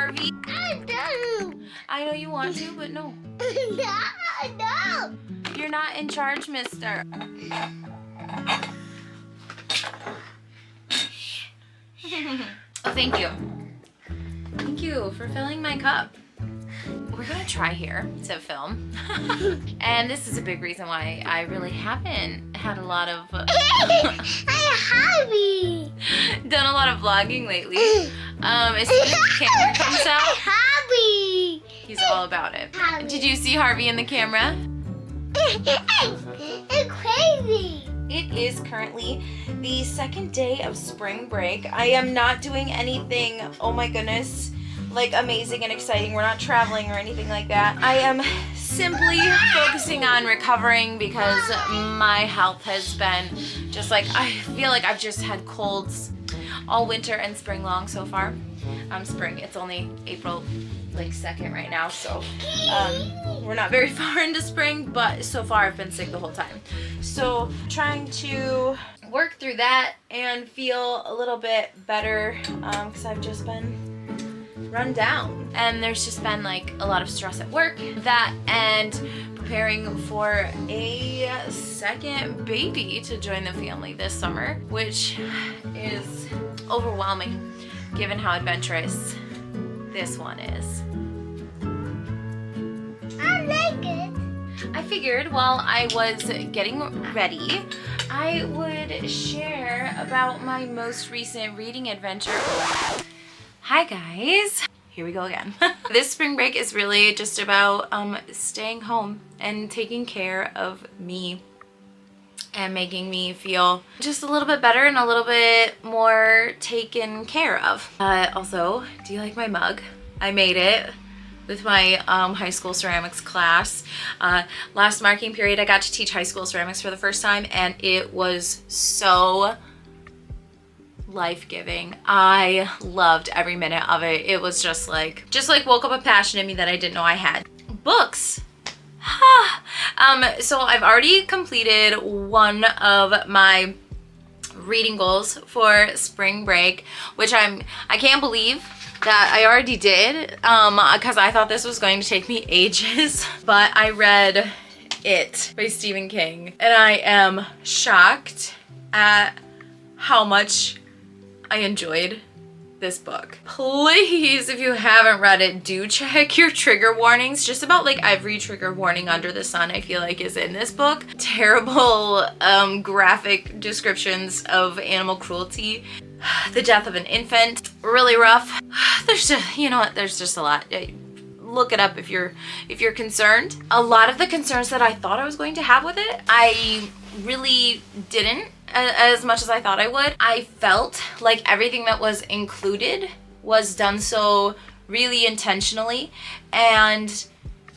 Harvey. I do. I know you want to, but no. No. You're not in charge, mister. Oh, thank you. Thank you for filling my cup. We're gonna try here to film. And this is a big reason why I really haven't had a lot of Hobby. done a lot of vlogging lately. As soon as the camera comes out, Hobby. he's all about it. Harvey. Did you see Harvey in the camera? It's crazy. It is currently the second day of spring break. I am not doing anything, oh my goodness, like amazing and exciting. We're not traveling or anything like that. I am simply focusing on recovering because my health has been just like, I feel like I've just had colds all winter and spring long so far. Spring, it's only April like 2nd right now, so we're not very far into spring, but so far I've been sick the whole time. So trying to work through that and feel a little bit better because I've just been run down, and there's just been like a lot of stress at work, that and preparing for a second baby to join the family this summer, which is overwhelming given how adventurous this one is. I like it. I figured while I was getting ready, I would share about my most recent reading adventure. Hi guys, here we go again. This spring break is really just about staying home and taking care of me and making me feel just a little bit better and a little bit more taken care of. Also, do you like my mug? I made it with my high school ceramics class. Last marking period, I got to teach high school ceramics for the first time, and it was so life-giving. I loved every minute of it. It was just like woke up a passion in me that I didn't know I had. Books. So I've already completed one of my reading goals for spring break, which I can't believe that I already did, because I thought this was going to take me ages. But I read It by Stephen King, and I am shocked at how much I enjoyed this book. Please, if you haven't read it, do check your trigger warnings. Just about like every trigger warning under the sun, I feel like, is in this book. Terrible graphic descriptions of animal cruelty, the death of an infant, really rough. There's just, you know what, there's just a lot. Look it up if you're concerned. A lot of the concerns that I thought I was going to have with it, I really didn't as much as I thought I would. I felt like everything that was included was done so really intentionally, and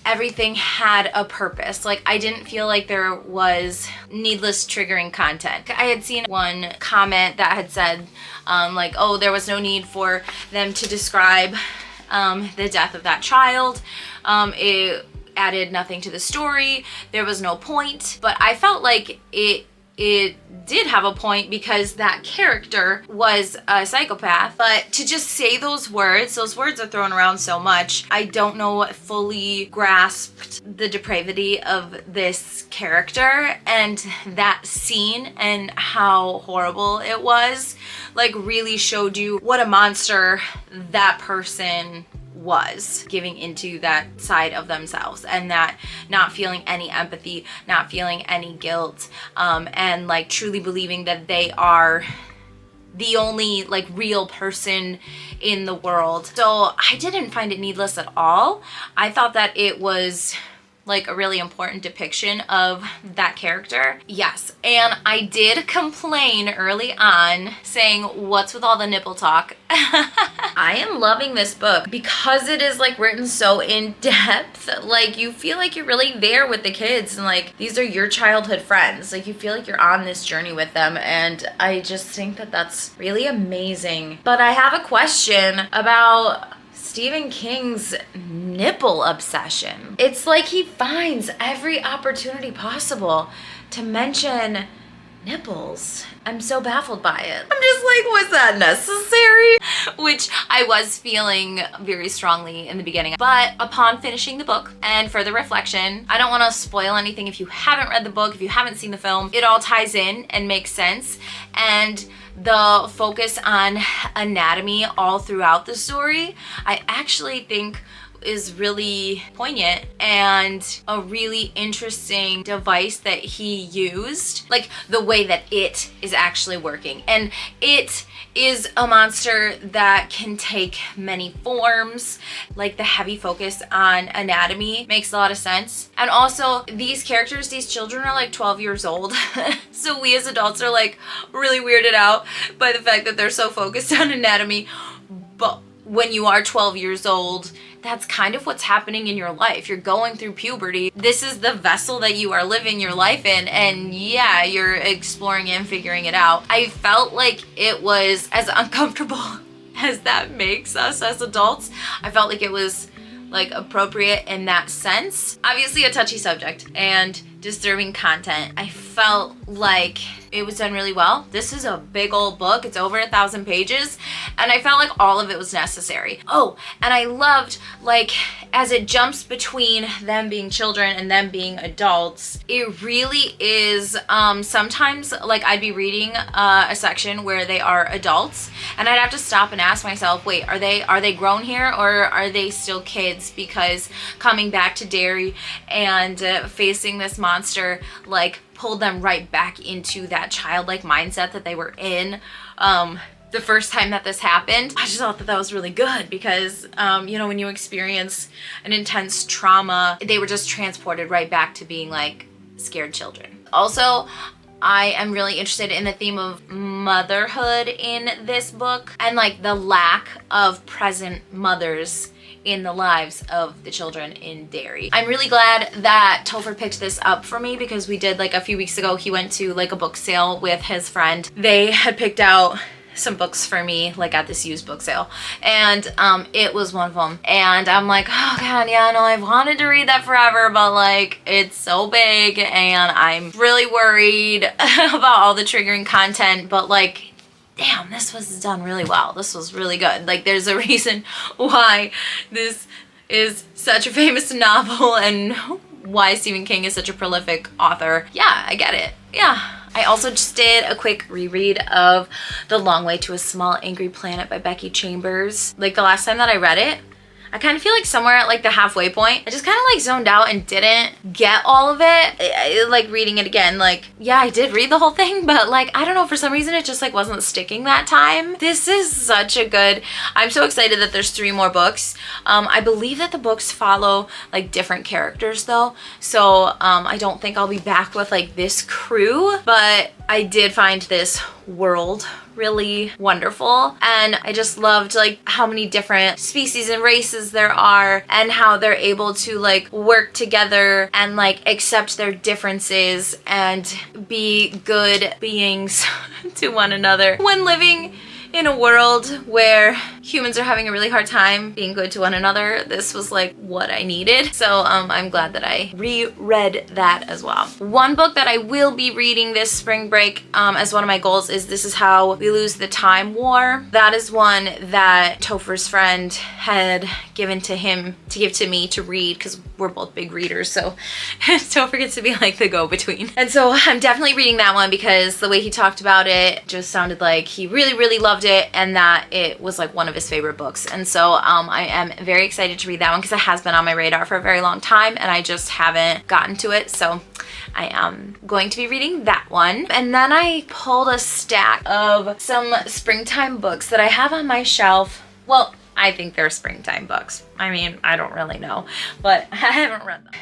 everything had a purpose. Like, I didn't feel like there was needless triggering content. I had seen one comment that had said like, oh, there was no need for them to describe the death of that child. It added nothing to the story. There was no point. But I felt like it did have a point because that character was a psychopath. But to just say those words are thrown around so much. I don't know what fully grasped the depravity of this character, and that scene and how horrible it was, like, really showed you what a monster that person was, giving into that side of themselves, and that not feeling any empathy, not feeling any guilt, and like truly believing that they are the only like real person in the world. So I didn't find it needless at all. I thought that it was like a really important depiction of that character. Yes, and I did complain early on saying, what's with all the nipple talk? I am loving this book because it is like written so in depth. Like, you feel like you're really there with the kids, and like these are your childhood friends. Like, you feel like you're on this journey with them, and I just think that that's really amazing. But I have a question about Stephen King's nipple obsession. It's like he finds every opportunity possible to mention nipples. I'm so baffled by it. I'm just like, was that necessary? Which I was feeling very strongly in the beginning. But upon finishing the book and further reflection, I don't want to spoil anything if you haven't read the book, if you haven't seen the film. It all ties in and makes sense. And the focus on anatomy all throughout the story, I actually think is really poignant and a really interesting device that he used, like the way that it is actually working. And it is a monster that can take many forms. Like the heavy focus on anatomy makes a lot of sense. And also these characters, these children are like 12 years old. So we as adults are like really weirded out by the fact that they're so focused on anatomy. But when you are 12 years old, that's kind of what's happening in your life. You're going through puberty. This is the vessel that you are living your life in, and yeah, you're exploring and figuring it out. I felt like it was, as uncomfortable as that makes us as adults, I felt like it was like appropriate in that sense. Obviously a touchy subject and disturbing content. I felt like it was done really well. This is a big old book. It's over 1,000 pages, and I felt like all of it was necessary. Oh, and I loved, like, as it jumps between them being children and them being adults, it really is, sometimes, like, I'd be reading a section where they are adults, and I'd have to stop and ask myself, wait, are they grown here, or are they still kids? Because coming back to Derry and facing this monster, like, pulled them right back into that childlike mindset that they were in the first time that this happened. I just thought that that was really good because, you know, when you experience an intense trauma, they were just transported right back to being like scared children. Also, I am really interested in the theme of motherhood in this book and like the lack of present mothers in the lives of the children in Derry. I'm really glad that Topher picked this up for me because we did, like, a few weeks ago, he went to like a book sale with his friend. They had picked out some books for me, like at this used book sale, and it was one of them. And I'm like, oh god, yeah, no, I've wanted to read that forever, but like it's so big and I'm really worried about all the triggering content, but like, damn, this was done really well. This was really good. Like, there's a reason why this is such a famous novel and why Stephen King is such a prolific author. Yeah, I get it. Yeah. I also just did a quick reread of The Long Way to a Small Angry Planet by Becky Chambers. Like, the last time that I read it, I kind of feel like somewhere at like the halfway point, I just kind of like zoned out and didn't get all of it. Like reading it again, like, yeah, I did read the whole thing, but like, I don't know, for some reason it just like wasn't sticking that time. This is such a good, I'm so excited that there's 3 more books. I believe that the books follow like different characters though. So I don't think I'll be back with like this crew, but I did find this world really wonderful, and I just loved like how many different species and races there are and how they're able to like work together and like accept their differences and be good beings to one another when living in a world where humans are having a really hard time being good to one another. This was like what I needed. So I'm glad that I reread that as well. One book that I will be reading this spring break as one of my goals is This Is How We Lose the Time War. That is one that Topher's friend had given to him to give to me to read because we're both big readers, so Topher gets to be like the go-between. And so I'm definitely reading that one because the way he talked about it just sounded like he really loved it and that it was like one of his favorite books. And so I am very excited to read that one because it has been on my radar for a very long time and I just haven't gotten to it. So I am going to be reading that one. And then I pulled a stack of some springtime books that I have on my shelf. Well, I think they're springtime books. I mean, I don't really know, but I haven't read them.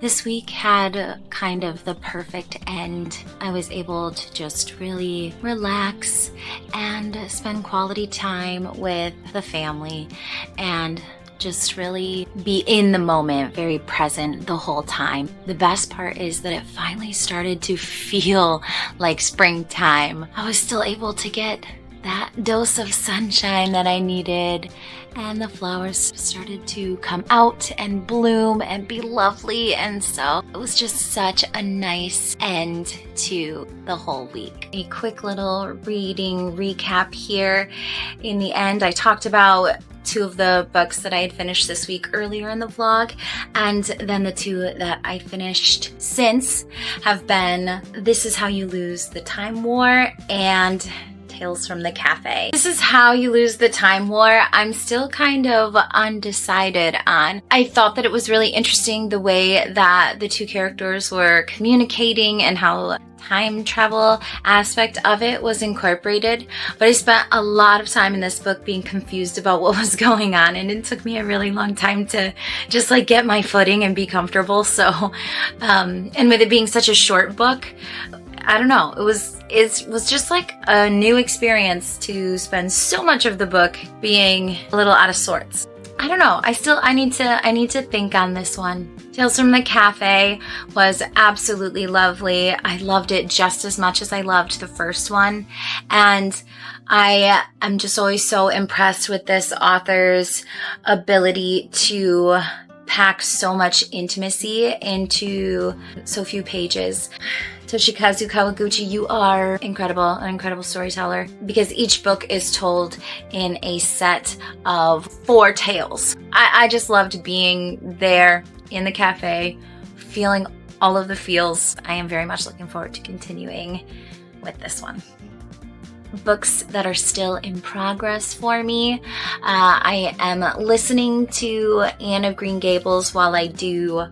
This week had kind of the perfect end. I was able to just really relax and spend quality time with the family and just really be in the moment, very present the whole time. The best part is that it finally started to feel like springtime. I was still able to get that dose of sunshine that I needed, and the flowers started to come out and bloom and be lovely, and so it was just such a nice end to the whole week. A quick little reading recap here. In the end, I talked about 2 of the books that I had finished this week earlier in the vlog, and then the 2 that I finished since have been This Is How You Lose the Time War and Tales from the Cafe. This Is How You Lose the Time War, I'm still kind of undecided on. I thought that it was really interesting the way that the 2 characters were communicating and how time travel aspect of it was incorporated, but I spent a lot of time in this book being confused about what was going on, and it took me a really long time to just like get my footing and be comfortable. So and with it being such a short book, I don't know, it was just like a new experience to spend so much of the book being a little out of sorts. I don't know. I need to think on this one. Tales from the Cafe was absolutely lovely. I loved it just as much as I loved the first one. And I am just always so impressed with this author's ability to pack so much intimacy into so few pages. Toshikazu Kawaguchi, you are incredible, an incredible storyteller, because each book is told in a set of 4 tales. I just loved being there in the cafe, feeling all of the feels. I am very much looking forward to continuing with this one. Books that are still in progress for me. I am listening to Anne of Green Gables while I do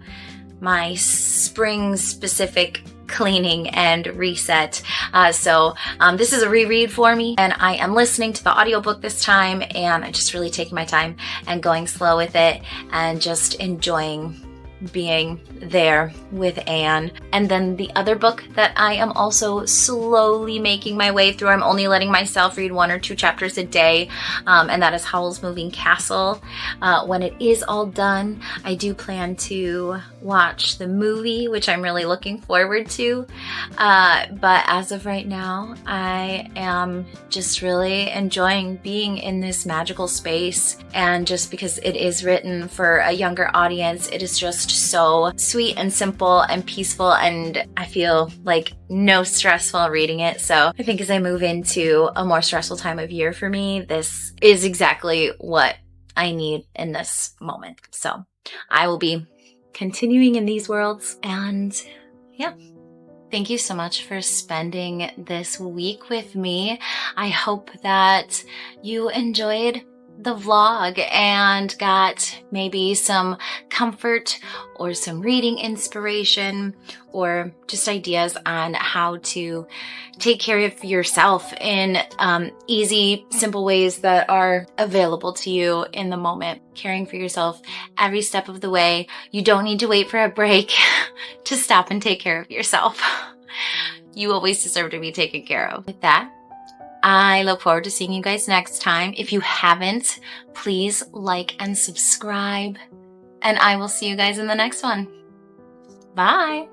my spring specific cleaning and reset. So this is a reread for me, and I am listening to the audiobook this time, and I'm just really taking my time and going slow with it and just enjoying being there with Anne. And then the other book that I am also slowly making my way through, I'm only letting myself read 1 or 2 chapters a day, and that is Howl's Moving Castle. When it is all done, I do plan to watch the movie, which I'm really looking forward to. But as of right now, I am just really enjoying being in this magical space. And just because it is written for a younger audience, it is just so sweet and simple and peaceful, and I feel like no stress while reading it. So I think as I move into a more stressful time of year for me, this is exactly what I need in this moment. So I will be continuing in these worlds, and yeah. Thank you so much for spending this week with me. I hope that you enjoyed the vlog and got maybe some comfort or some reading inspiration or just ideas on how to take care of yourself in easy, simple ways that are available to you in the moment. Caring for yourself every step of the way. You don't need to wait for a break to stop and take care of yourself. You always deserve to be taken care of. With that, I look forward to seeing you guys next time. If you haven't, please like and subscribe, and I will see you guys in the next one. Bye.